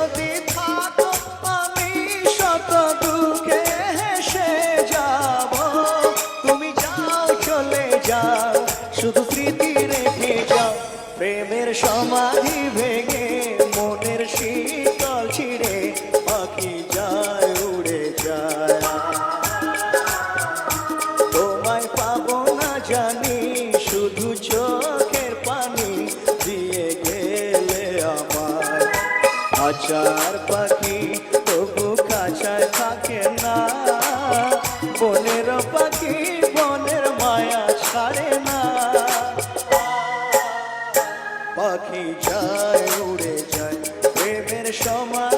যদি থাকো আমি শত দুঃখে হেসে যাব। তুমি যাও চলে যাও শুধু স্মৃতি রেখে যাও। প্রেমের সমাধি ভেঙে মনের শীতল ছিঁড়ে পাখি যায় উড়ে যায়। তোমায় পাবো না জানি শুধু চোখের পানি দিয়ে গেলে আমার। খাঁচার পাখি তবু খাঁচায় থাকে না, বনের পাখি বনের মায়া ছাড়ে না। পাখি যায় উড়ে যায় প্রেমের সমাধি